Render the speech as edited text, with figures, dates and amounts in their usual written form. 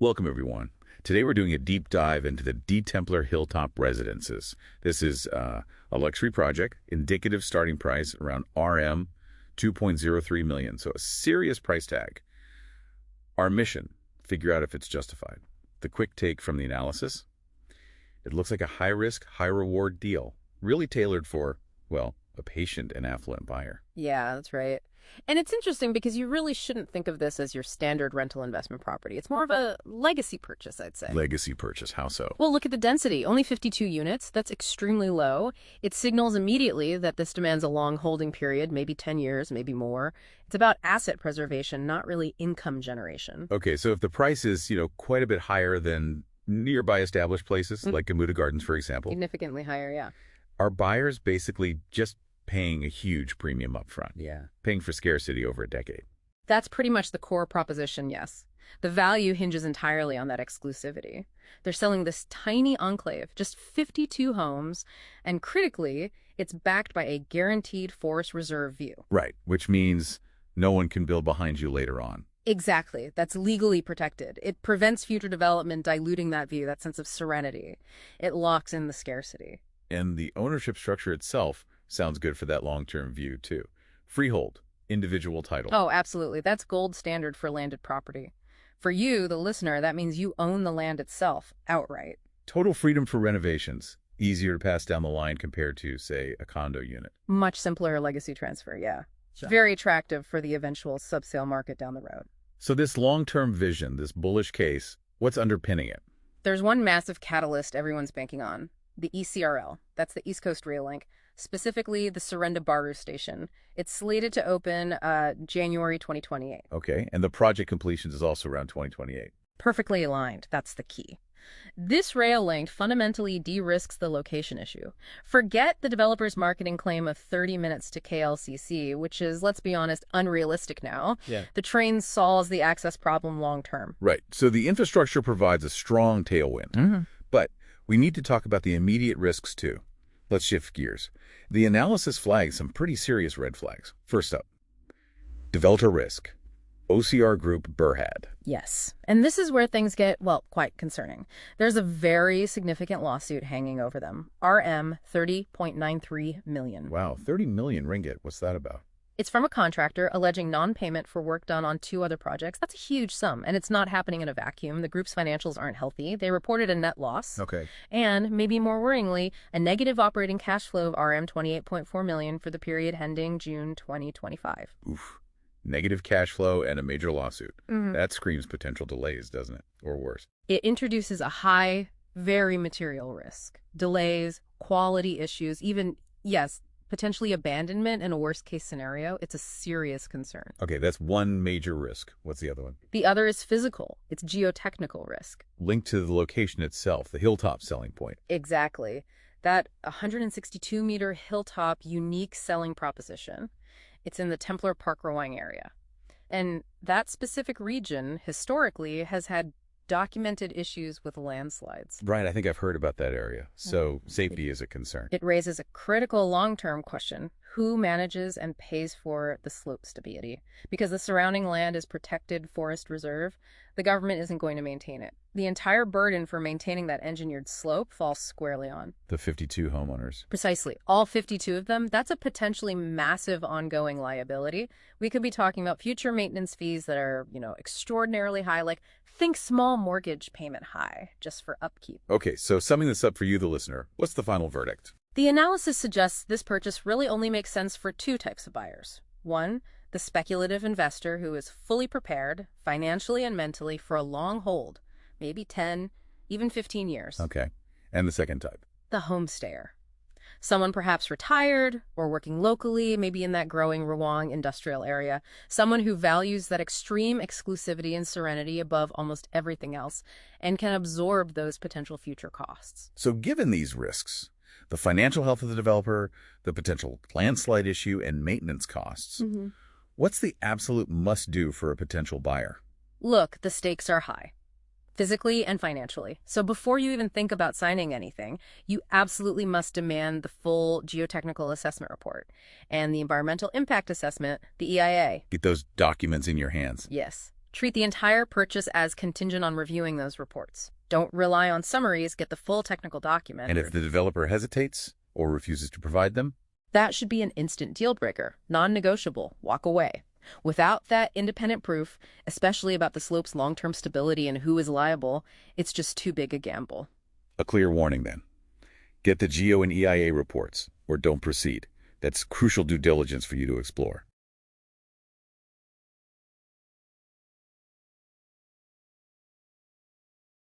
Welcome, everyone. Today we're doing a deep dive into the D'Templer Hilltop Residences. This is a luxury project, indicative starting price around RM 2.03 million, so a serious price tag. Our mission, figure out if it's justified. The quick take from the analysis, it looks like a high-risk, high-reward deal, really tailored for, well, a patient and affluent buyer. Yeah, that's right. And it's interesting because you really shouldn't think of this as your standard rental investment property. It's more of a legacy purchase, I'd say. Legacy purchase, how so? Well, look at the density. Only 52 units. That's extremely low. It signals immediately that this demands a long holding period, maybe 10 years, maybe more. It's about asset preservation, not really income generation. Okay, so if the price is, quite a bit higher than nearby established places, like Gamuda Gardens, for example, Significantly higher, yeah. are buyers basically just paying a huge premium up front? Yeah. Paying for scarcity over a decade. That's pretty much the core proposition, yes. The value hinges entirely on that exclusivity. They're selling this tiny enclave, just 52 homes, and critically, it's backed by a guaranteed forest reserve view. Right, which means no one can build behind you later on. Exactly. That's legally protected. It prevents future development diluting that view, that sense of serenity. It locks in the scarcity. And the ownership structure itself sounds good for that long-term view, too. Freehold, individual title. Oh, absolutely. That's gold standard for landed property. For you, the listener, that means you own the land itself, outright. Total freedom for renovations. Easier to pass down the line compared to, say, a condo unit. Much simpler legacy transfer, yeah. Sure. Very attractive for the eventual subsale market down the road. So this long-term vision, this bullish case, what's underpinning it? There's one massive catalyst everyone's banking on. The ECRL. That's the East Coast Rail Link. Specifically, the Surrenda Baru station. It's slated to open January 2028. Okay, and the project completion is also around 2028. Perfectly aligned. That's the key. This rail link fundamentally de-risks the location issue. Forget the developer's marketing claim of 30 minutes to KLCC, which is, let's be honest, unrealistic now. Yeah. The train solves the access problem long term. Right, so the infrastructure provides a strong tailwind. But we need to talk about the immediate risks, too. Let's shift gears. The analysis flags some pretty serious red flags. First up, developer risk. OCR Group Perched. Yes. And this is where things get, well, quite concerning. There's a very significant lawsuit hanging over them. RM 30.93 million. Wow, 30 million ringgit. What's that about? It's from a contractor alleging non-payment for work done on 2 other projects. That's a huge sum, and it's not happening in a vacuum. The group's financials aren't healthy. They reported a net loss. Okay. And, maybe more worryingly, a negative operating cash flow of RM 28.4 million for the period ending June 2025. Oof. Negative cash flow and a major lawsuit. That screams potential delays, doesn't it? Or worse. It introduces a high, very material risk. Delays, quality issues, even, yes, potentially abandonment in a worst-case scenario. It's a serious concern. Okay, that's one major risk. What's the other one? The other is physical. It's geotechnical risk. Linked to the location itself, the hilltop selling point. Exactly. That 162-meter hilltop unique selling proposition. It's in the Templer Park Rawang area. And that specific region, historically, has had documented issues with landslides. Right, I think I've heard about that area. So safety is a concern. It raises a critical long-term question. Who manages and pays for the slope stability? Because the surrounding land is protected forest reserve, the government isn't going to maintain it. The entire burden for maintaining that engineered slope falls squarely on The 52 homeowners. Precisely. All 52 of them. That's a potentially massive ongoing liability. We could be talking about future maintenance fees that are, extraordinarily high, like think small mortgage payment high just for upkeep. Okay, so summing this up for you, the listener, what's the final verdict? The analysis suggests this purchase really only makes sense for 2 types of buyers. One, the speculative investor who is fully prepared, financially and mentally, for a long hold, maybe 10, even 15 years. Okay, and the second type? The homestayer. Someone perhaps retired or working locally, maybe in that growing Rawang industrial area. Someone who values that extreme exclusivity and serenity above almost everything else and can absorb those potential future costs. So given these risks, the financial health of the developer, the potential landslide issue, and maintenance costs, what's the absolute must-do for a potential buyer? Look, the stakes are high, physically and financially. So before you even think about signing anything, you absolutely must demand the full geotechnical assessment report and the environmental impact assessment, the EIA. Get those documents in your hands. Yes. Treat the entire purchase as contingent on reviewing those reports. Don't rely on summaries, get the full technical document. And if the developer hesitates or refuses to provide them? That should be an instant deal breaker, non-negotiable, walk away. Without that independent proof, especially about the slope's long-term stability and who is liable, it's just too big a gamble. A clear warning then. Get the GEO and EIA reports, or don't proceed. That's crucial due diligence for you to explore.